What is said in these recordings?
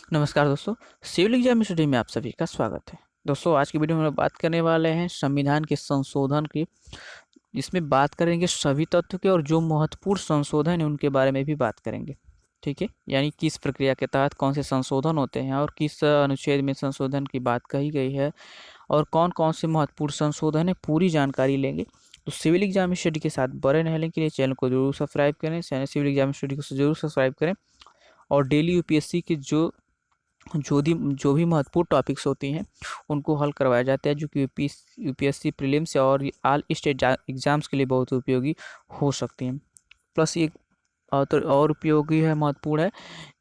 नमस्कार दोस्तों। Civil exam study में आप सभी का स्वागत है। दोस्तों, आज की वीडियो में हम लोग बात करने वाले हैं संविधान के संशोधन की। इसमें बात करेंगे सभी तथ्यों के और जो महत्वपूर्ण संशोधन है उनके बारे में भी बात करेंगे। ठीक है, यानी किस प्रक्रिया के तहत कौन से संशोधन होते हैं और किस अनुच्छेद में संशोधन की बात कही गई है और कौन कौन से महत्वपूर्ण संशोधन है, पूरी जानकारी लेंगे। तो सिविल एग्जाम स्टडी के साथ बने रहने के लिए चैनल को जरूर सब्सक्राइब करें, सिविल एग्जाम स्टडी को जरूर सब्सक्राइब करें। और डेली यूपीएससी के जो भी महत्वपूर्ण टॉपिक्स होती हैं उनको हल करवाया जाता है, जो कि यूपीएससी प्रीलिम्स और ऑल स्टेट एग्जाम्स के लिए बहुत उपयोगी हो सकती हैं। प्लस एक और उपयोगी है, महत्वपूर्ण है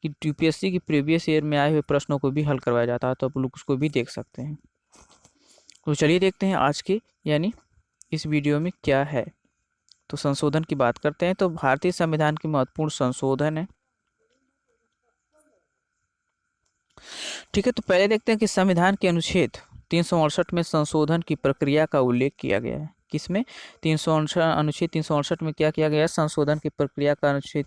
कि यूपीएससी की प्रीवियस ईयर में आए हुए प्रश्नों को भी हल करवाया जाता है, तो आप लोग उसको भी देख सकते हैं। तो चलिए देखते हैं आज के यानी इस वीडियो में क्या है। तो संशोधन की बात करते हैं। तो भारतीय संविधान के महत्वपूर्ण संशोधन है। ठीक है, तो पहले देखते हैं कि संविधान के अनुच्छेद 368 में संशोधन की प्रक्रिया का उल्लेख किया गया है। किसमें? अनुच्छेद 368 में क्या किया गया है? संशोधन की प्रक्रिया का अनुच्छेद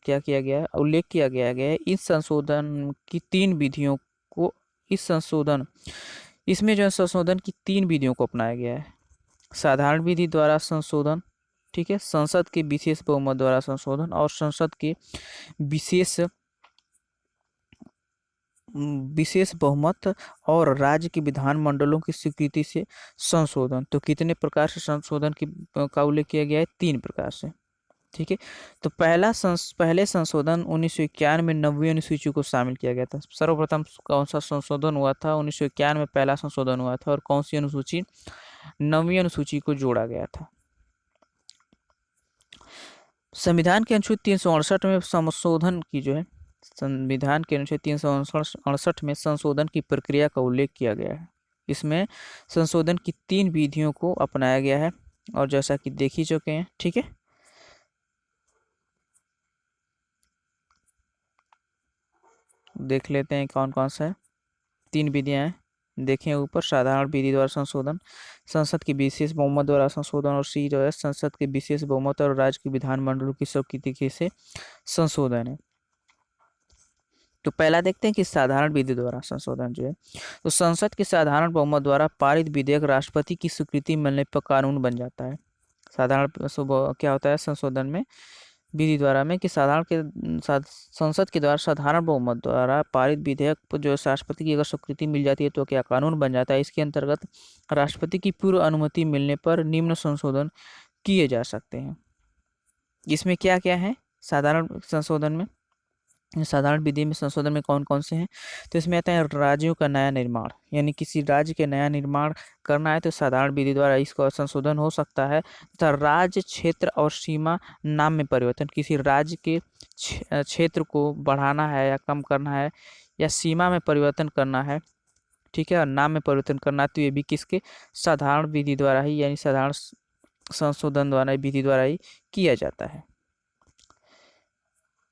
क्या किया गया है? उल्लेख किया गया है इस संशोधन की तीन विधियों को। इस संशोधन इसमें जो है संशोधन की तीन विधियों को अपनाया गया है। साधारण विधि द्वारा संशोधन, ठीक है, संसद के विशेष बहुमत द्वारा संशोधन और संसद के विशेष विशेष बहुमत और राज्य के विधानमंडलों की स्वीकृति से संशोधन। तो कितने प्रकार से संशोधन की का उल्लेख किया गया है? तीन प्रकार से। ठीक है, तो पहले संशोधन 1951 में 9वीं अनुसूची को शामिल किया गया था। सर्वप्रथम कौन सा संशोधन हुआ था? 1951 में पहला संशोधन हुआ था। और कौन सी अनुसूची? 9वीं अनुसूची को जोड़ा गया था। संविधान के अनुच्छेद 368 में संशोधन की जो है संविधान के अनुच्छेद 368 में संशोधन की प्रक्रिया का उल्लेख किया गया है। इसमें संशोधन की तीन विधियों को अपनाया गया है और जैसा कि देख ही चुके हैं। ठीक है, देख लेते हैं कौन कौन सा है। तीन विधियां हैं, देखें ऊपर। साधारण विधि द्वारा संशोधन, संसद के विशेष बहुमत द्वारा संशोधन और सी जो है संसद के विशेष बहुमत और राज्य के विधानमंडलों की स्वीकृति से संशोधन है। तो पहला देखते हैं कि साधारण विधि द्वारा संशोधन जो है, तो संसद के साधारण बहुमत द्वारा पारित विधेयक राष्ट्रपति की स्वीकृति मिलने पर कानून बन जाता है। क्या होता है संशोधन में विधि द्वारा में कि संसद के द्वारा साधारण बहुमत द्वारा पारित विधेयक पर जो राष्ट्रपति की अगर स्वीकृति मिल जाती है तो क्या कानून बन जाता है। इसके अंतर्गत राष्ट्रपति की पूर्व अनुमति मिलने पर निम्न संशोधन किए जा सकते हैं। इसमें क्या क्या है साधारण संशोधन में? साधारण विधि में संशोधन में कौन कौन से हैं? तो इसमें आता है राज्यों का नया निर्माण, यानी किसी राज्य के नया निर्माण करना है तो साधारण विधि द्वारा इसका संशोधन हो सकता है। तथा राज्य, क्षेत्र और सीमा नाम में परिवर्तन, किसी राज्य के क्षेत्र को बढ़ाना है या कम करना है या सीमा में परिवर्तन करना है, ठीक है, और नाम में परिवर्तन करना है, तो ये भी किसके? साधारण विधि द्वारा ही, यानी साधारण संशोधन द्वारा विधि द्वारा ही किया जाता है।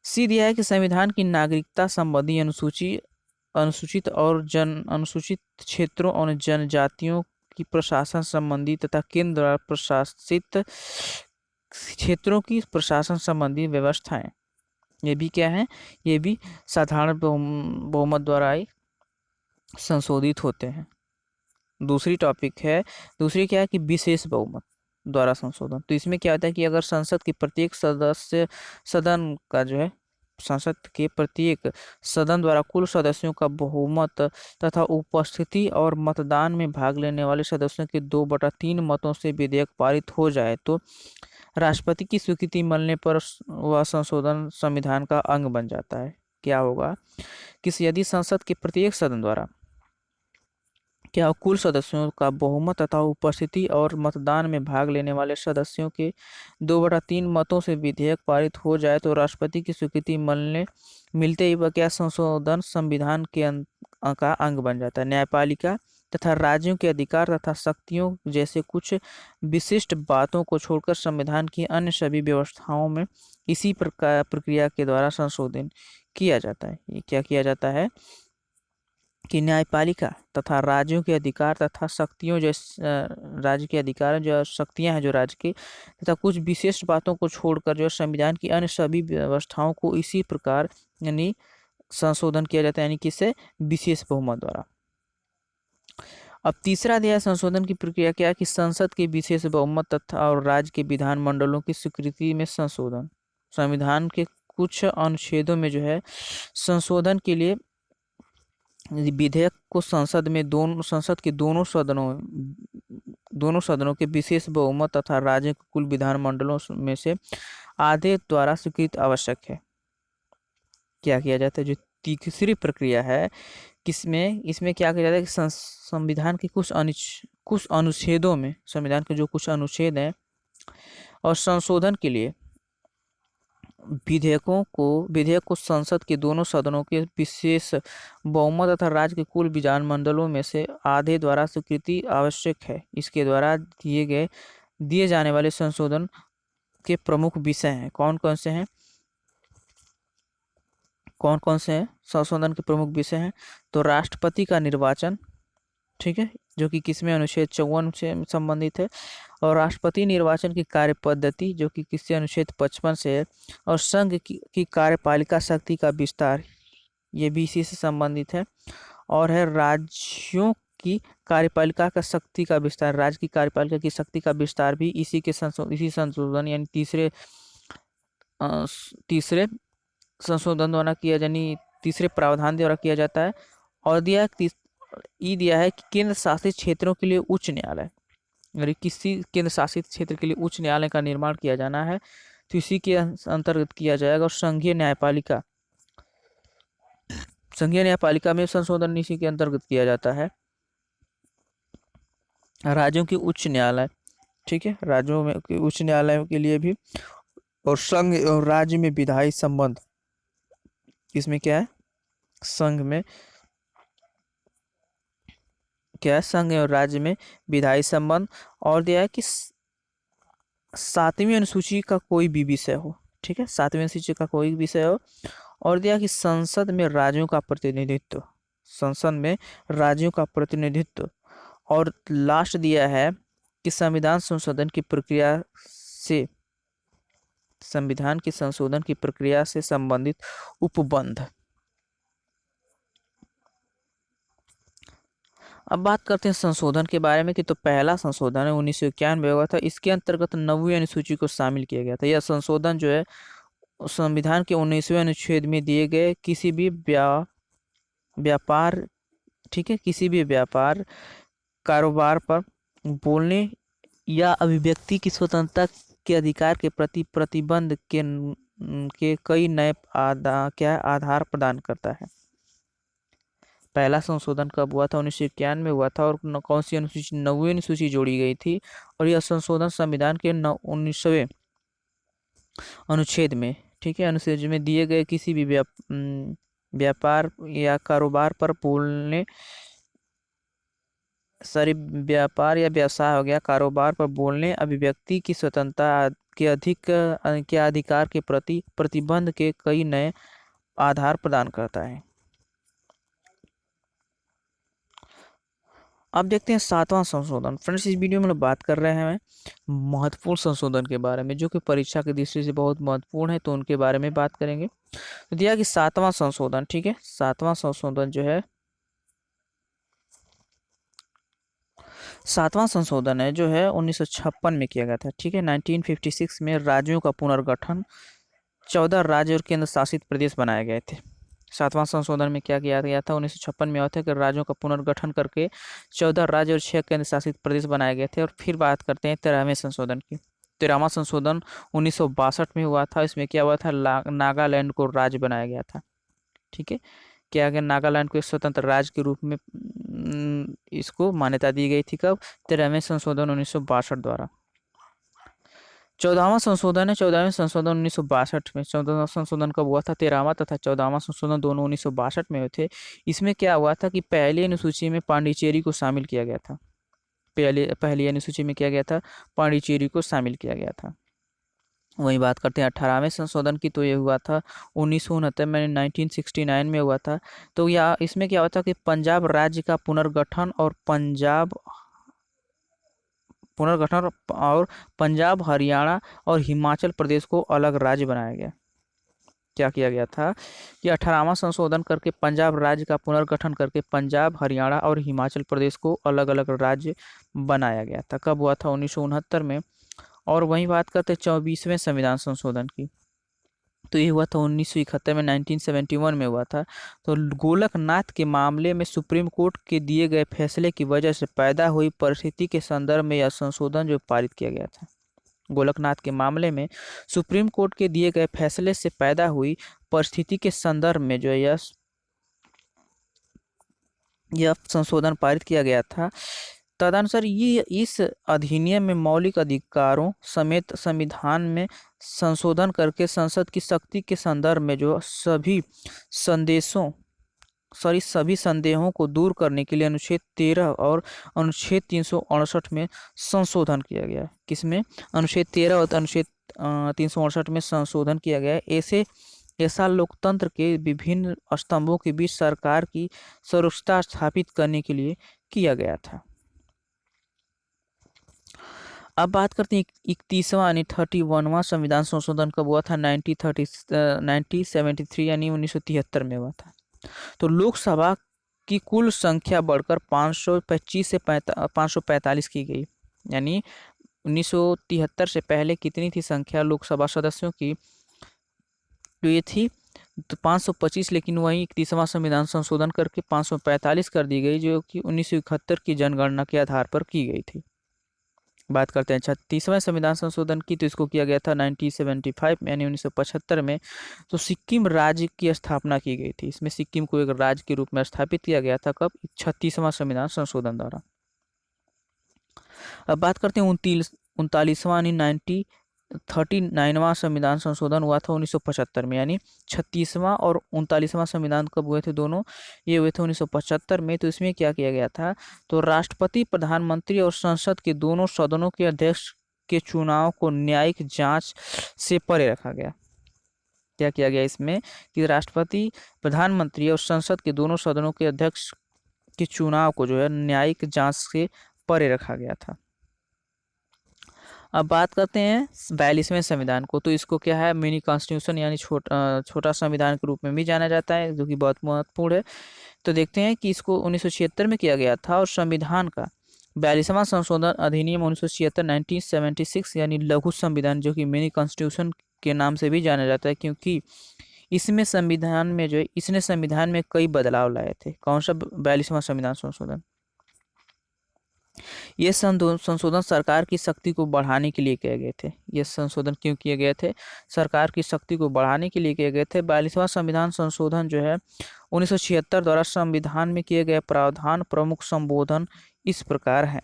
सी दिया है कि संविधान की नागरिकता संबंधी अनुसूचित और अनुसूचित क्षेत्रों और जनजातियों की प्रशासन संबंधी तथा केंद्र द्वारा प्रशासित क्षेत्रों की प्रशासन संबंधी व्यवस्थाएं, ये भी क्या है? ये भी साधारण बहुमत द्वारा ही संशोधित होते हैं। दूसरी क्या है कि विशेष बहुमत द्वारा संशोधन। तो इसमें क्या होता है कि अगर संसद के प्रत्येक सदन का जो है संसद के प्रत्येक सदन द्वारा कुल सदस्यों का बहुमत तथा उपस्थिति और मतदान में भाग लेने वाले सदस्यों के 2/3 मतों से विधेयक पारित हो जाए तो राष्ट्रपति की स्वीकृति मिलने पर वह संशोधन संविधान का अंग बन जाता है। क्या होगा कि यदि संसद के प्रत्येक सदन द्वारा क्या कुल सदस्यों का बहुमत तथा उपस्थिति और मतदान में भाग लेने वाले सदस्यों के 2/3 मतों से विधेयक पारित हो जाए तो राष्ट्रपति की स्वीकृति मिलते ही वह क्या संशोधन संविधान के का अंग बन जाता है। न्यायपालिका तथा राज्यों के अधिकार तथा शक्तियों जैसे कुछ विशिष्ट बातों को छोड़कर संविधान की अन्य सभी व्यवस्थाओं में इसी प्रक्रिया के द्वारा संशोधन किया जाता है। ये क्या किया जाता है कि न्यायपालिका तथा राज्यों के अधिकार तथा शक्तियों राज्य के अधिकार जो शक्तियां हैं जो राज्य की तथा कुछ विशेष बातों को छोड़कर जो संविधान की अन्य सभी व्यवस्थाओं को इसी प्रकार यानी संशोधन किया जाता है, यानी किससे, विशेष बहुमत द्वारा। अब तीसरा अध्याय संशोधन की प्रक्रिया क्या है कि संसद के विशेष बहुमत तथा और राज्य के विधानमंडलों की स्वीकृति में संशोधन। संविधान के कुछ अनुच्छेदों में जो है संशोधन के लिए विधेयक को संसद के दोनों सदनों के विशेष बहुमत तथा राज्य के कुल विधानमंडलों में से आधे द्वारा स्वीकृत आवश्यक है। क्या किया जाता है, जो तीसरी प्रक्रिया है किसमें, इसमें क्या किया जाता है कि संविधान के कुछ अनुच्छेदों में, संविधान के जो कुछ अनुच्छेद हैं और संशोधन के लिए विधेयक को संसद के दोनों सदनों के विशेष बहुमत तथा राज्य के कुल विधानमंडलों में से आधे द्वारा स्वीकृति आवश्यक है। इसके द्वारा दिए जाने वाले संशोधन के प्रमुख विषय हैं। कौन कौन से हैं संशोधन के प्रमुख विषय हैं? तो राष्ट्रपति का निर्वाचन, ठीक है, जो कि किसमें अनुच्छेद 54 से संबंधित है, और राष्ट्रपति निर्वाचन की कार्य पद्धति जो कि किससे, अनुच्छेद 55 से है, और संघ की कार्यपालिका शक्ति का विस्तार, ये भी इसी से संबंधित है, और है राज्यों की कार्यपालिका का शक्ति का विस्तार, राज्य की कार्यपालिका की शक्ति का विस्तार भी इसी संशोधन यानी तीसरे संशोधन द्वारा किया, यानी तीसरे प्रावधान द्वारा किया जाता है। और दिया है कि केंद्र शासित क्षेत्रों के लिए उच्च न्यायालय, अगर किसी केंद्र शासित क्षेत्र के लिए उच्च न्यायालय का निर्माण किया जाना है तो इसी के अंतर्गत किया जाएगा। और संघीय न्यायपालिका में संशोधन इसी के अंतर्गत किया जाता है। राज्यों के उच्च न्यायालय, ठीक है, राज्यों में उच्च न्यायालयों के लिए भी, और संघ और राज्य में विधायी संबंध, इसमें क्या है, संघ और राज्य में विधायी संबंध। और दिया है कि 7वीं अनुसूची का कोई भी विषय हो, ठीक है, 7वीं अनुसूची का कोई विषय हो। और दिया कि संसद में राज्यों का प्रतिनिधित्व। और लास्ट दिया है कि संविधान संशोधन की प्रक्रिया से संबंधित उपबंध। अब बात करते हैं संशोधन के बारे में कि तो पहला संशोधन है 1991 हुआ था। इसके अंतर्गत 9वीं अनुसूची को शामिल किया गया था। यह संशोधन जो है संविधान के 19वें अनुच्छेद में दिए गए किसी भी व्यापार, ठीक है, किसी भी व्यापार कारोबार पर बोलने या अभिव्यक्ति की स्वतंत्रता के अधिकार के प्रति प्रतिबंध के कई नए आधार प्रदान करता है। पहला संशोधन कब हुआ था? 1991 में हुआ था। और कौन सी अनुसूची? 9वीं अनुसूची जोड़ी गई थी। और यह संशोधन संविधान के 19वें अनुच्छेद में, ठीक है, अनुच्छेद में दिए गए किसी भी व्यापार या कारोबार पर बोलने, व्यापार या व्यवसाय हो गया, कारोबार पर बोलने, अभिव्यक्ति की स्वतंत्रता के अधिकार के प्रति प्रतिबंध के कई नए आधार प्रदान करता है। अब देखते हैं 7वां संशोधन। फ्रेंड्स, इस वीडियो में हम बात कर रहे हैं महत्वपूर्ण संशोधन के बारे में जो कि परीक्षा की दृष्टि से बहुत महत्वपूर्ण है, तो उनके बारे में बात करेंगे। तो दिया कि 7वां संशोधन, ठीक है, 7वां संशोधन जो है 7वां संशोधन है जो है 1956 में किया गया था, ठीक है। 1956 में राज्यों का पुनर्गठन, 14 राज्य और केंद्र शासित प्रदेश बनाए गए थे। 7वां संशोधन में क्या किया गया था? 1956 में हुआ था कि राज्यों का पुनर्गठन करके 14 राज्य और 6 केंद्र शासित प्रदेश बनाए गए थे। और फिर बात करते हैं 13वें संशोधन की। 13वां संशोधन 1962 में हुआ था। इसमें क्या हुआ था? नागालैंड को राज्य बनाया गया था, ठीक है। क्या गया? नागालैंड को एक स्वतंत्र राज्य के रूप में इसको मान्यता दी गई थी। कब? 13वें संशोधन 1962 द्वारा। 14वां संशोधन है 14वें संशोधन 1962 में। 14वां संशोधन कब हुआ था? 13वां तथा 14वां संशोधन दोनों 1962 में हुए थे। इसमें क्या हुआ था कि पहली अनुसूची में पांडिचेरी को शामिल किया गया था। पहली अनुसूची में किया गया था, पांडिचेरी को शामिल किया गया था। वही बात करते हैं 18वें संशोधन की, तो ये हुआ था 1969 में, 1969 में हुआ था। तो या इसमें क्या हुआ था कि पंजाब राज्य का पुनर्गठन और पंजाब, हरियाणा और हिमाचल प्रदेश को अलग राज्य बनाया गया। क्या किया गया था कि 18वां संशोधन करके पंजाब राज्य का पुनर्गठन करके पंजाब, हरियाणा और हिमाचल प्रदेश को अलग अलग राज्य बनाया गया था। कब हुआ था? 1969 में। और वहीं बात करते 24वें संविधान संशोधन की, तो ये हुआ था 1971 में, 1971 में हुआ था। तो गोलकनाथ के मामले में सुप्रीम कोर्ट के दिए गए फैसले की वजह से पैदा हुई परिस्थिति के संदर्भ में यह संशोधन जो पारित किया गया था। गोलकनाथ के मामले में सुप्रीम कोर्ट के दिए गए फैसले से पैदा हुई परिस्थिति के संदर्भ में जो यह संशोधन पारित किया गया था। तदनुसार ये इस अधिनियम में मौलिक अधिकारों समेत संविधान में संशोधन करके संसद की शक्ति के संदर्भ में जो सभी संदेहों को दूर करने के लिए अनुच्छेद 13 और अनुच्छेद 368 में संशोधन किया गया है। किसमें? अनुच्छेद 13 और अनुच्छेद 368 में संशोधन किया गया है। ऐसा लोकतंत्र के विभिन्न स्तंभों के बीच सरकार की सर्वोच्चता स्थापित करने के लिए किया गया था। अब बात करते हैं 31वां यानी 31वां संविधान संशोधन कब हुआ था? 1973 यानी 1973 में हुआ था। तो लोकसभा की कुल संख्या बढ़कर 525 से 545 की गई। यानी 1973 से पहले कितनी थी संख्या लोकसभा सदस्यों की? तो ये थी तो 525, लेकिन वहीं 31वां संविधान संशोधन करके 545 कर दी गई, जो कि 1971 की जनगणना के आधार पर की गई थी। बात करते हैं 36वें संविधान संशोधन की, तो इसको किया गया था 1975 में यानी 1975 में। तो सिक्किम राज्य की स्थापना की गई थी। इसमें सिक्किम को एक राज्य के रूप में स्थापित किया गया था। कब? 36वां संविधान संशोधन द्वारा। अब बात करते हैं 39वां यानी 39वां संविधान संशोधन हुआ था 1975 में। यानी 36वां और 39वां संविधान कब हुए थे? दोनों ये हुए थे 1975 में। तो इसमें क्या किया गया था? तो राष्ट्रपति, प्रधानमंत्री और संसद के दोनों सदनों के अध्यक्ष के चुनाव को न्यायिक जांच से परे रखा गया। क्या किया गया इसमें? कि राष्ट्रपति, प्रधानमंत्री और संसद के दोनों सदनों के अध्यक्ष के चुनाव को जो है न्यायिक जांच से परे रखा गया था। अब बात करते हैं 42वें संविधान को, तो इसको क्या है? मिनी कॉन्स्टिट्यूशन यानी छोटा संविधान के रूप में भी जाना जाता है, जो कि बहुत महत्वपूर्ण है। तो देखते हैं कि इसको 1976 में किया गया था। और संविधान का 42वां संशोधन अधिनियम 1976 1976 यानी लघु संविधान, जो कि मिनी कॉन्स्टिट्यूशन के नाम से भी जाना जाता है, क्योंकि इसने संविधान में कई बदलाव लाए थे। कौन सा 42वां संविधान संशोधन? ये संशोधन सरकार की शक्ति को बढ़ाने के लिए किए गए थे। ये संशोधन क्यों किए गए थे? सरकार की शक्ति को बढ़ाने के लिए किए गए थे। 42वां संविधान संशोधन जो है 1976 द्वारा संविधान में किए गए प्रावधान प्रमुख संबोधन इस प्रकार है।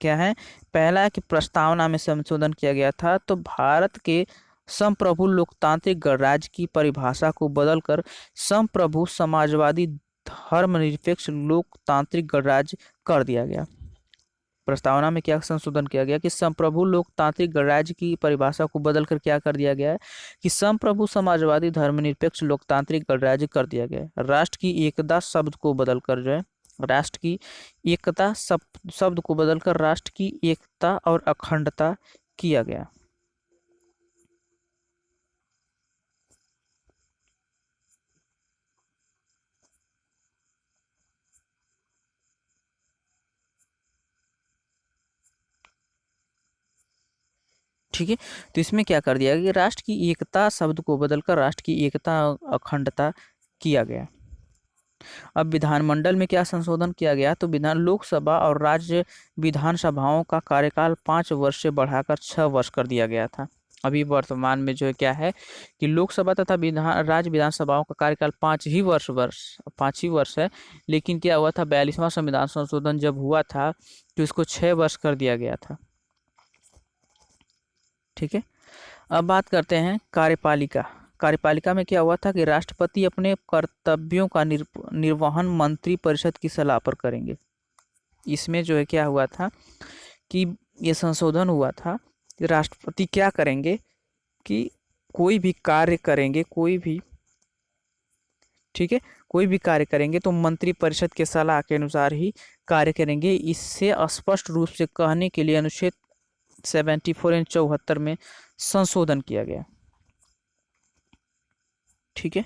क्या है? पहला है कि प्रस्तावना में संशोधन किया गया था। तो भारत के संप्रभु लोकतांत्रिक गणराज्य की परिभाषा को बदलकर संप्रभु समाजवादी धर्मनिरपेक्ष लोकतांत्रिक गणराज्य कर दिया गया। प्रस्तावना में क्या संशोधन किया गया कि संप्रभु लोकतांत्रिक गणराज्य की परिभाषा को बदलकर क्या कर दिया गया है कि संप्रभु समाजवादी धर्मनिरपेक्ष लोकतांत्रिक गणराज्य कर दिया गया है। राष्ट्र की एकता शब्द को बदलकर जो है राष्ट्र की एकता शब्द को बदलकर राष्ट्र की एकता और अखंडता किया गया। ठीक है, तो इसमें क्या कर दिया गया कि राष्ट्र की एकता शब्द को बदलकर राष्ट्र की एकता अखंडता किया गया। अब विधानमंडल में क्या संशोधन किया गया? तो लोकसभा और राज्य विधानसभाओं का कार्यकाल 5 वर्ष से बढ़ाकर 6 वर्ष कर दिया गया था। अभी वर्तमान में जो है क्या है कि लोकसभा तथा राज्य विधानसभाओं का कार्यकाल 5 ही वर्ष है। लेकिन क्या हुआ था? 42वां संविधान संशोधन जब हुआ था तो इसको 6 वर्ष कर दिया गया था। ठीक है, अब बात करते हैं कार्यपालिका में क्या हुआ था कि राष्ट्रपति अपने कर्तव्यों का निर्वहन मंत्री परिषद की सलाह पर करेंगे। इसमें जो है क्या हुआ था कि ये संशोधन हुआ था कि राष्ट्रपति क्या करेंगे कि कोई भी कार्य करेंगे कोई भी कार्य करेंगे तो मंत्री परिषद के सलाह के अनुसार ही कार्य करेंगे। इससे स्पष्ट रूप से कहने के लिए अनुच्छेद 74 एंड 74 में संशोधन किया गया। ठीक है।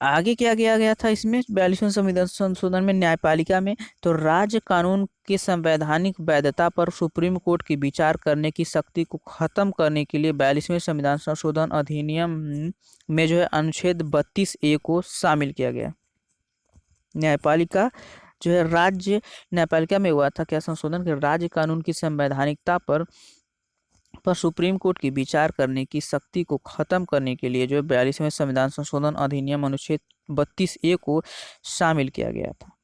आगे क्या किया गया था इसमें 42वें संविधान संशोधन में, न्यायपालिका में, तो राज्य कानून के संवैधानिक वैधता पर सुप्रीम कोर्ट की विचार करने की शक्ति को खत्म करने के लिए 42वें संविधान संशोधन अधिनियम में जो है अनुच्छेद 32A को शामिल किया गया। न्यायपालिका जो है राज्य न्यायपालिका में हुआ था क्या संशोधन, कि राज्य कानून की संवैधानिकता पर सुप्रीम कोर्ट की विचार करने की शक्ति को खत्म करने के लिए जो 42वें संविधान संशोधन अधिनियम अनुच्छेद 32A को शामिल किया गया था।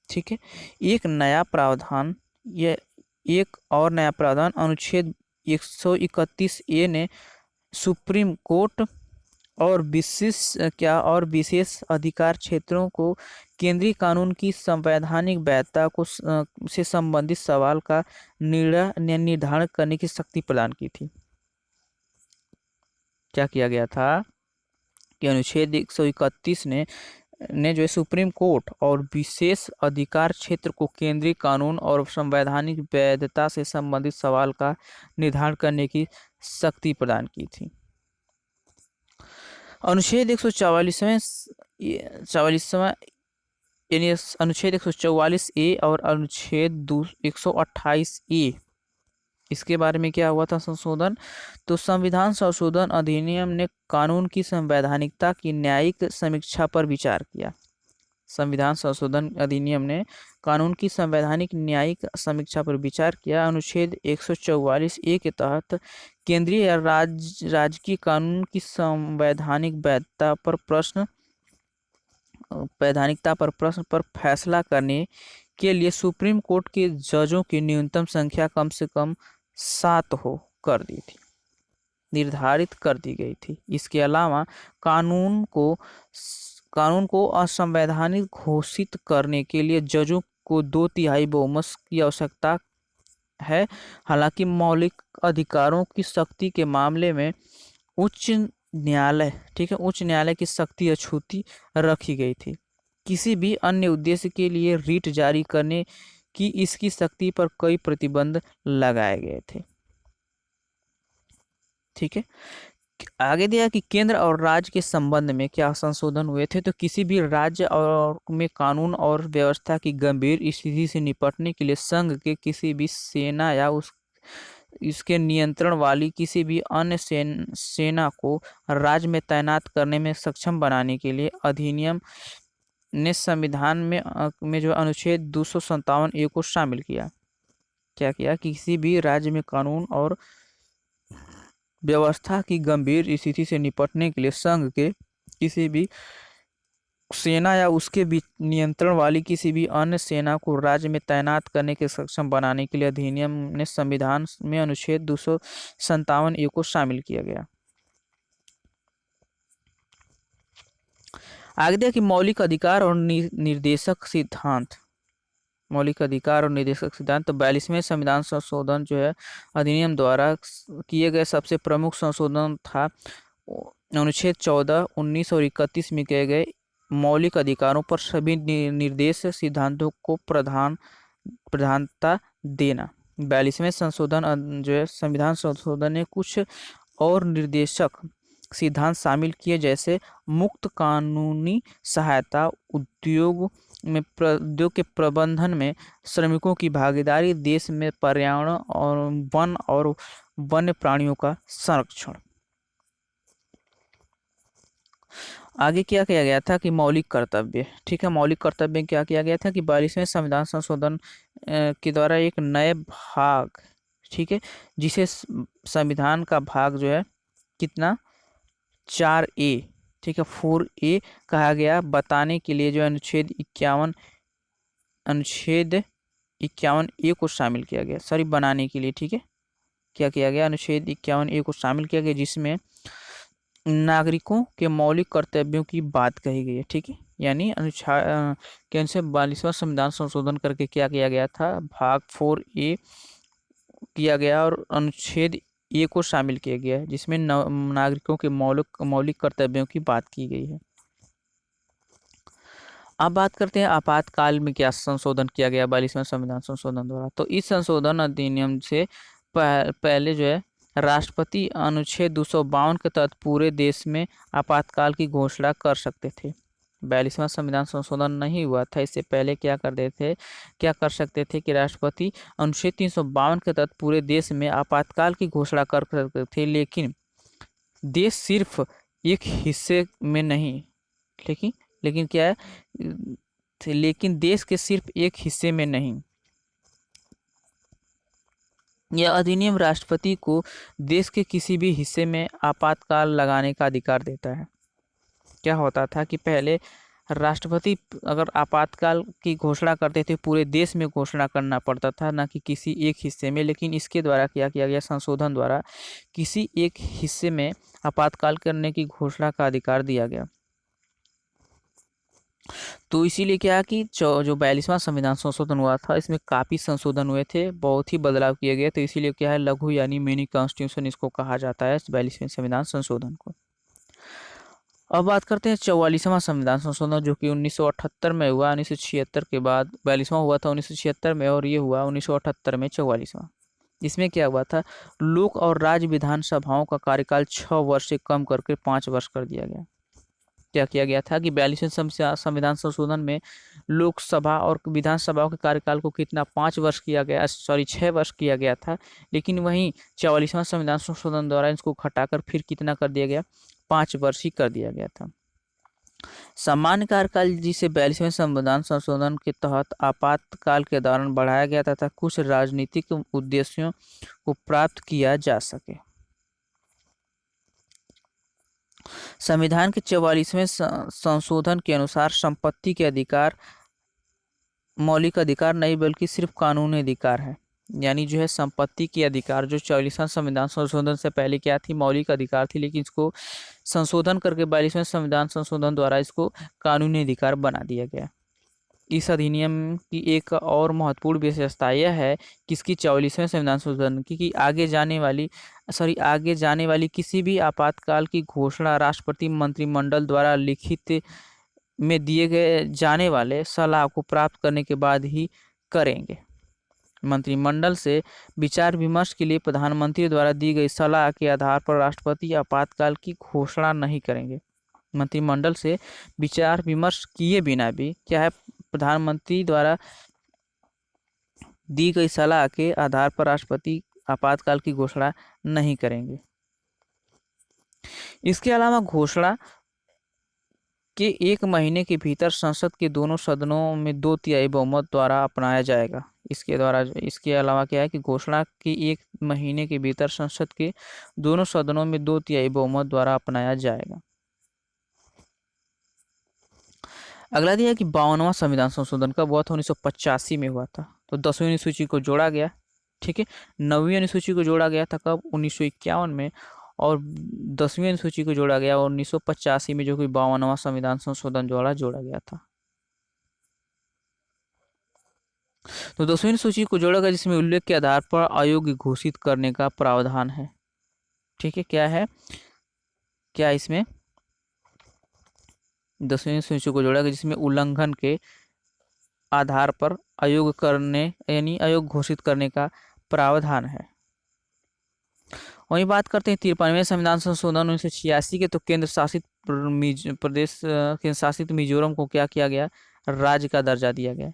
ठीक है। एक नया प्रावधान, ये एक और नया प्रावधान अनुच्छेद 131A ने सुप्रीम कोर्ट और विशेष अधिकार क्षेत्रों को केंद्रीय कानून की संवैधानिक वैधता को से संबंधित सवाल का निर्धारण करने की शक्ति प्रदान की थी। क्या किया गया था कि अनुच्छेद 131 ने जो है सुप्रीम कोर्ट और विशेष अधिकार क्षेत्र को केंद्रीय कानून और संवैधानिक वैधता से संबंधित सवाल का निर्धारण करने की शक्ति प्रदान की थी। अनुच्छेद 144वां यानी अनुच्छेद 144A और अनुच्छेद 128A, इसके बारे में क्या हुआ था संशोधन, तो संविधान संशोधन अधिनियम ने कानून की संवैधानिकता की न्यायिक समीक्षा पर विचार किया। संविधान संशोधन अधिनियम ने कानून की संवैधानिक न्यायिक समीक्षा पर विचार किया। अनुच्छेद 144A के तहत केंद्रीय या राज्य की कानून की संवैधानिक वैधानिकता पर प्रश्न पर फैसला करने के लिए सुप्रीम कोर्ट के जजों की न्यूनतम संख्या कम से कम 7 निर्धारित कर दी गई थी। इसके अलावा कानून को असंवैधानिक घोषित करने के लिए जजों को 2/3 बहुमत की आवश्यकता है। हालांकि मौलिक अधिकारों की सख्ती के मामले में उच्च न्यायालय की सख्ती अछूती रखी गई थी। किसी भी अन्य उद्देश्य के लिए रिट जारी करने की इसकी सख्ती पर कई प्रतिबंध लगाए गए थे। ठीक है। आगे दिया कि केंद्र और राज्य के संबंध में क्या संशोधन हुए थे, तो किसी भी राज्य और में कानून और व्यवस्था की गंभीर स्थिति से निपटने के लिए संघ के किसी भी सेना या इसके नियंत्रण वाली किसी भी अन्य सेना को राज्य में तैनात करने में सक्षम बनाने के लिए अधिनियम ने संविधान में जो अनुच्छेद 257A को शामिल किया। क्या किया, किसी भी राज्य में कानून और व्यवस्था की गंभीर स्थिति से निपटने के लिए संघ के किसी भी सेना या उसके नियंत्रण वाली किसी भी अन्य सेना को राज्य में तैनात करने के सक्षम बनाने के लिए अधिनियम ने संविधान में अनुच्छेद 257A को शामिल किया गया। आगे दिया कि मौलिक अधिकार और निर्देशक सिद्धांत। तो 42वें संविधान संशोधन जो है अधिनियम द्वारा किए गए सबसे प्रमुख संशोधन था अनुच्छेद 14, 19 और 31 में किए गए मौलिक अधिकारों पर सभी निर्देश सिद्धांतों को प्रधानता देना। 42वें संशोधन जो है संविधान संशोधन ने कुछ और निर्देशक सिद्धांत शामिल किए, जैसे मुक्त कानूनी सहायता, उद्योग के प्रबंधन में श्रमिकों की भागीदारी, देश में पर्यावरण और वन्य प्राणियों का संरक्षण। आगे क्या किया गया था कि मौलिक कर्तव्य। ठीक है, मौलिक कर्तव्य क्या किया गया था कि 42वें संविधान संशोधन के द्वारा एक नए भाग, ठीक है, जिसे संविधान का भाग जो है कितना 4A, ठीक है, 4A कहा गया, बताने के लिए जो अनुच्छेद 51A को शामिल किया गया, बनाने के लिए। ठीक है, क्या किया गया, अनुच्छेद 51A को शामिल किया गया, जिसमें नागरिकों के मौलिक कर्तव्यों की बात कही गई है। ठीक है, यानी अनुच्छेद 42वां संविधान संशोधन करके क्या किया गया था, भाग 4A किया गया और अनुच्छेद A को शामिल किया गया है, जिसमें नागरिकों के मौलिक कर्तव्यों की बात की गई है। अब बात करते हैं आपातकाल में क्या संशोधन किया गया 42वें संविधान संशोधन द्वारा। तो इस संशोधन अधिनियम से पहले जो है राष्ट्रपति अनुच्छेद 252 के तहत पूरे देश में आपातकाल की घोषणा कर सकते थे। 42वां संविधान संशोधन नहीं हुआ था, इससे पहले क्या कर सकते थे कि राष्ट्रपति अनुच्छेद 352 के तहत पूरे देश में आपातकाल की घोषणा कर सकते थे, लेकिन देश सिर्फ एक हिस्से में नहीं, लेकिन क्या है, लेकिन देश के सिर्फ एक हिस्से में नहीं। यह अधिनियम राष्ट्रपति को देश के किसी भी हिस्से में आपातकाल लगाने का अधिकार देता है। क्या होता था कि पहले राष्ट्रपति अगर आपातकाल की घोषणा करते थे पूरे देश में घोषणा करना पड़ता था, ना कि किसी एक हिस्से में, लेकिन इसके द्वारा क्या किया गया, संशोधन द्वारा किसी एक हिस्से में आपातकाल करने की घोषणा का अधिकार दिया गया। तो इसीलिए क्या कि जो 42वां संविधान संशोधन हुआ था, इसमें काफ़ी संशोधन हुए थे, बहुत ही बदलाव किए गए, तो इसीलिए क्या है, लघु यानी मिनी कॉन्स्टिट्यूशन इसको कहा जाता है, 42वें संविधान संशोधन को। अब बात करते हैं 44वां संविधान संशोधन, जो कि 1978 में हुआ। 1976 के बाद 42वां हुआ था 1976 में, और ये हुआ 1978 में 44वां। इसमें क्या हुआ था, लोक और राज्य विधानसभाओं का कार्यकाल 6 वर्ष से कम करके 5 वर्ष कर दिया गया। क्या किया गया था कि 42वें संविधान संशोधन में लोकसभा और विधानसभाओं के कार्यकाल को कितना 5 वर्ष किया गया, 6 वर्ष किया गया था, लेकिन वहीं 44वां संविधान संशोधन द्वारा इसको घटाकर फिर कितना कर दिया गया, 5 वर्ष ही कर दिया गया था। सामान्य कार्यकाल जिसे 42वें संविधान संशोधन के तहत आपातकाल के दौरान बढ़ाया गया तथा कुछ राजनीतिक उद्देश्यों को प्राप्त किया जा सके। संविधान के 44वें संशोधन के अनुसार संपत्ति के अधिकार मौलिक अधिकार नहीं बल्कि सिर्फ कानूनी अधिकार है। यानी जो है संपत्ति के अधिकार, जो 44वां संविधान संशोधन से पहले क्या थी, मौलिक अधिकार थी, लेकिन इसको संशोधन करके 42वें संविधान संशोधन द्वारा इसको कानूनी अधिकार बना दिया गया। इस अधिनियम की एक और महत्वपूर्ण विशेषता यह है कि इसकी 44वें संविधान संशोधन की आगे जाने वाली किसी भी आपातकाल की घोषणा राष्ट्रपति मंत्रिमंडल द्वारा लिखित में दिए गए जाने वाले सलाह को प्राप्त करने के बाद ही करेंगे। मंत्रिमंडल से विचार विमर्श के लिए प्रधानमंत्री द्वारा दी गई सलाह के आधार पर राष्ट्रपति आपातकाल की घोषणा नहीं करेंगे। मंत्रिमंडल से विचार विमर्श किए बिना भी क्या है, प्रधानमंत्री द्वारा दी गई सलाह के आधार पर राष्ट्रपति आपातकाल की घोषणा नहीं करेंगे। इसके अलावा घोषणा के 1 महीने के भीतर संसद के दोनों सदनों में 2/3 बहुमत द्वारा अपनाया जाएगा। इसके अलावा क्या है कि घोषणा के 1 महीने के भीतर संसद के दोनों सदनों में 2/3 बहुमत द्वारा अपनाया जाएगा। अगला दिया कि 52वां संविधान संशोधन कब हुआ था, 1985 में हुआ था। तो 10वीं अनुसूची को जोड़ा गया, ठीक है। 9वीं अनुसूची को जोड़ा गया था कब, 1951 में, और 10वीं अनुसूची को जोड़ा गया 1985 में, जो कि 52वां संविधान संशोधन द्वारा जोड़ा गया था। तो 10वीं अनुसूची को जोड़ा गया जिसमें उल्लेख के आधार पर अयोग्य घोषित करने का प्रावधान है, ठीक है। क्या इसमें 10वीं अनुसूची को जोड़ा गया जिसमें उल्लंघन के आधार पर अयोग्य घोषित करने का प्रावधान है। वहीं बात करते हैं 53वें संविधान संशोधन 1986 के, तो केंद्र शासित मिजोरम को क्या किया गया, राज्य का दर्जा दिया गया।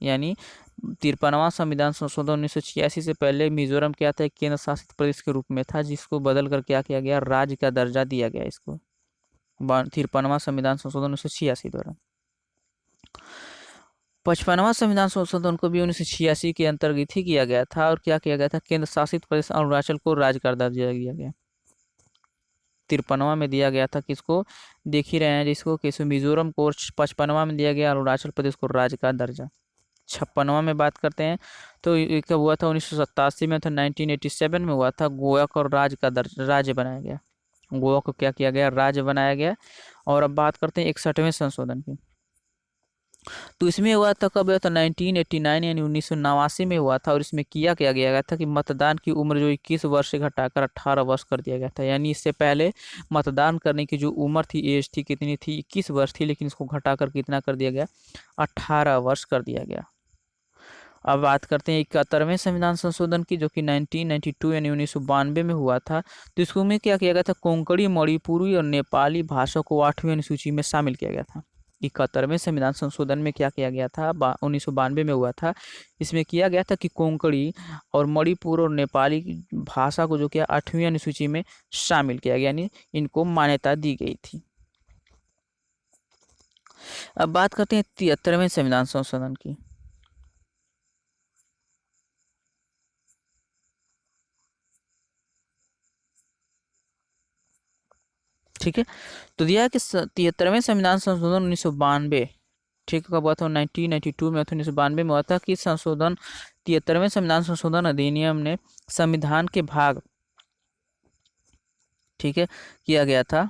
यानी 53वां संविधान संशोधन 1986 से पहले मिजोरम क्या था, केंद्र शासित प्रदेश के रूप में था, जिसको बदल कर क्या किया गया, राज्य का दर्जा दिया गया इसको 53वां संविधान संशोधन 1986 द्वारा। 55वां संविधान संशोधन को भी 1986 के अंतर्गत ही किया गया था, और क्या किया गया था, केंद्र शासित प्रदेश अरुणाचल को राज्य का दर्जा दिया गया। 53वां में दिया गया था किसको, देख ही रहे हैं जिसको, किस मिजोरम को, 55वां में दिया गया अरुणाचल प्रदेश को राज्य का दर्जा। 56वां में बात करते हैं तो ये कब हुआ था, 1987 में था। 1987 में हुआ था, गोवा को राज्य बनाया गया। गोवा को क्या किया गया, राज्य बनाया गया। और अब बात करते हैं 61वें संशोधन की, तो इसमें हुआ था कब हुआ था, 1989 यानी 1989 में हुआ था। और इसमें क्या गया था कि मतदान की उम्र जो 21 वर्ष से घटाकर 18 वर्ष कर दिया गया था। यानी इससे पहले मतदान करने की जो उम्र थी, एज थी, कितनी थी, 21 वर्ष थी, लेकिन इसको घटाकर कितना कर दिया गया, 18 वर्ष कर दिया गया। अब बात करते हैं 71वें संविधान संशोधन की, जो कि 1992 यानी 1992 में हुआ था। तो इसको में क्या किया गया था, कोंकणी, मणिपुरी और नेपाली भाषा को 8वीं अनुसूची में शामिल किया गया था। 71वें संविधान संशोधन में क्या किया गया था, 1992 में हुआ था। इसमें किया गया था कि कोंकणी और मणिपुर और नेपाली भाषा को जो किया 8वीं अनुसूची में शामिल किया गया, यानी इनको मान्यता दी गई थी। अब बात करते हैं 73वें संविधान संशोधन की। ठीक है, तो दिया है कि 73वें संविधान संशोधन 1992, ठीक कब हुआ था, 1992 में, 1992 में हुआ था कि संशोधन 73वें संविधान संशोधन अधिनियम ने संविधान के भाग, ठीक है, किया गया था।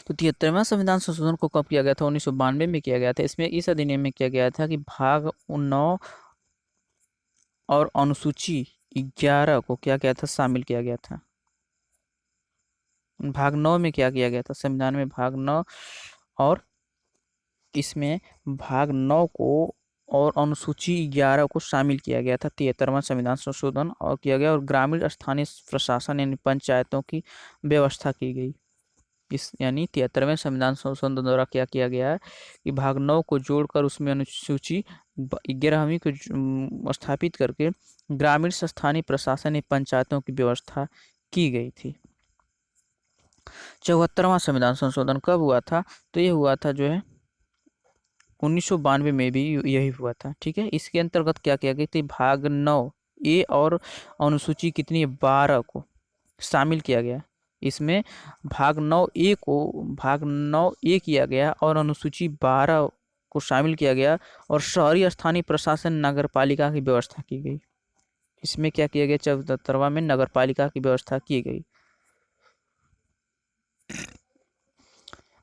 तो 73वां संविधान संशोधन को कब किया गया था, 1992 में किया गया था। इसमें इस अधिनियम में किया गया था कि भाग 9 और अनुसूची 11 को क्या किया था, शामिल किया गया था। भाग 9 में क्या किया गया था, संविधान में भाग 9 और इसमें भाग 9 को और अनुसूची 11 को शामिल किया गया था 73वां संविधान संशोधन और किया गया, और ग्रामीण स्थानीय प्रशासन यानी पंचायतों की व्यवस्था की गई। इस यानी 73वें संविधान संशोधन द्वारा क्या किया गया है कि भाग 9 को जोड़कर उसमें अनुसूची 11वीं को स्थापित करके ग्रामीण स्थानीय प्रशासन यानी पंचायतों की व्यवस्था की गई थी। 74वां संविधान संशोधन कब हुआ था, तो ये हुआ था जो है 1992 में भी यही हुआ था। ठीक है, इसके अंतर्गत क्या किया गया था, भाग 9 ए और अनुसूची कितनी 12 को शामिल किया गया। इसमें भाग 9 ए किया गया और अनुसूची 12 को शामिल किया गया, और शहरी स्थानीय प्रशासन नगर पालिका की व्यवस्था की गई। इसमें क्या किया गया, 74वां में नगर पालिका की व्यवस्था की गई।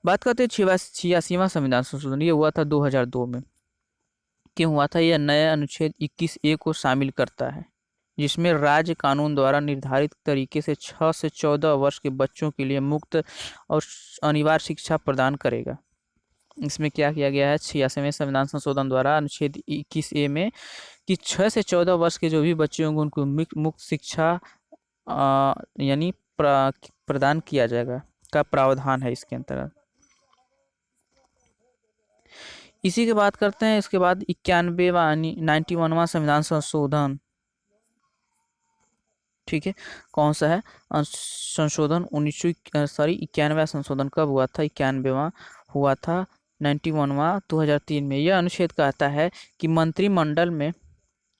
बात करते हैं 86वां संविधान संशोधन, ये हुआ था 2002 में। क्यों हुआ था, यह नया अनुच्छेद 21A को शामिल करता है, जिसमें राज्य कानून द्वारा निर्धारित तरीके से 6 से 14 वर्ष के बच्चों के लिए मुफ्त और अनिवार्य शिक्षा प्रदान करेगा। इसमें क्या किया गया है, 86वें संविधान संशोधन द्वारा अनुच्छेद 21A में कि 6 से 14 वर्ष के जो भी बच्चे होंगे उनको मुफ्त शिक्षा यानी प्रदान किया जाएगा का प्रावधान है इसके अंतर्गत। इसी के बात करते हैं, इसके बाद 91वां 91वां संविधान संशोधन। ठीक है, कौन सा है, संशोधन 91वां संशोधन कब हुआ था, 91वां हुआ था 91वां 2003 में। यह अनुच्छेद कहता है कि मंत्रिमंडल में,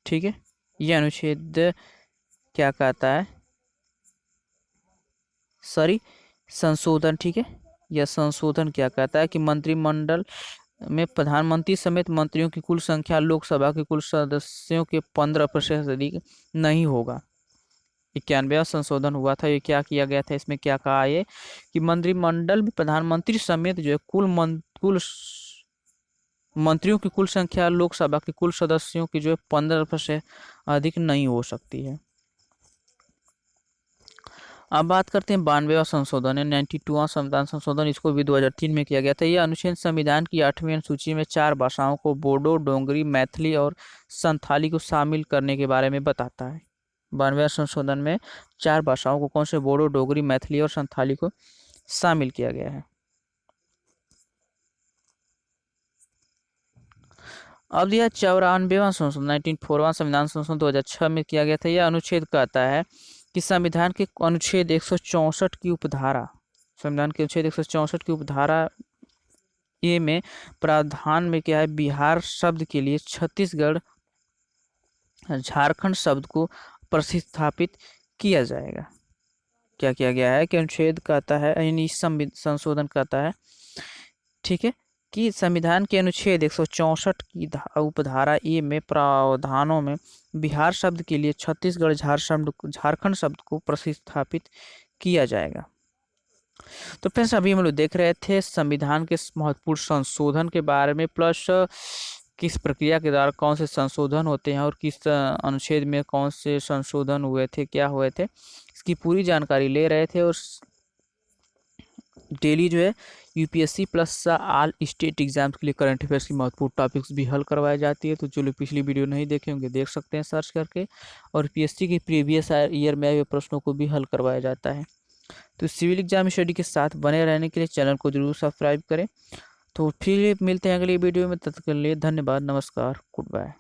ठीक है, यह अनुच्छेद क्या कहता है, संशोधन, ठीक है, यह संशोधन क्या कहता है कि मंत्रिमंडल में प्रधानमंत्री समेत मंत्रियों की कुल संख्या लोकसभा के कुल सदस्यों के 15% से अधिक नहीं होगा। 91वां संशोधन हुआ था, ये क्या किया गया था, इसमें क्या कहा ये कि मंत्रिमंडल में प्रधानमंत्री समेत जो है कुल मंत्रियों की कुल संख्या लोकसभा के कुल सदस्यों की जो है 15% से अधिक नहीं हो सकती है। अब बात करते हैं 92वां संशोधन है, 92वां संविधान संशोधन, इसको भी 2003 में किया गया था। यह अनुच्छेद संविधान की 8वीं अनुसूची में 4 भाषाओं को बोडो, डोगरी, मैथिली और संथाली को शामिल करने के बारे में बताता है। 92वें संशोधन में 4 भाषाओं को, कौन से, बोडो, डोगरी, मैथिली और संथाली को शामिल किया गया है। अब यह 94वां संशोधन 94वां संविधान संशोधन 2006 में किया गया था। यह अनुच्छेद कहता है कि संविधान के अनुच्छेद 164 की उपधारा, संविधान के अनुच्छेद 164 की उपधारा ए में प्रावधान में क्या है, बिहार शब्द के लिए छत्तीसगढ़ झारखंड शब्द को प्रतिस्थापित किया जाएगा। क्या किया गया है कि अनुच्छेद कहता है, यानी संशोधन कहता है, ठीक है, कि संविधान के अनुच्छेद 164 की उपधारा ए में प्रावधानों में बिहार शब्द के लिए छत्तीसगढ़ झारखंड शब्द को प्रतिस्थापित किया जाएगा। तो फ्रेंड्स, अभी हम लोग देख रहे थे संविधान के महत्वपूर्ण संशोधन के बारे में, प्लस किस प्रक्रिया के द्वारा कौन से संशोधन होते हैं और किस अनुच्छेद में कौन से संशोधन हुए थे, क्या हुए थे, इसकी पूरी जानकारी ले रहे थे। और डेली जो है UPSC plus all state exams के लिए करंट अफेयर्स की महत्वपूर्ण टॉपिक्स भी हल करवाई जाती है। तो जो लोग पिछली वीडियो नहीं देखे होंगे देख सकते हैं सर्च करके, और पीएससी के प्रीवियस ईयर में आए हुए प्रश्नों को भी हल करवाया जाता है। तो सिविल एग्जाम स्टडी के साथ बने रहने के लिए चैनल को जरूर सब्सक्राइब करें। तो फिर मिलते हैं अगली वीडियो में, तब तक के लिए धन्यवाद, नमस्कार, गुड बाय।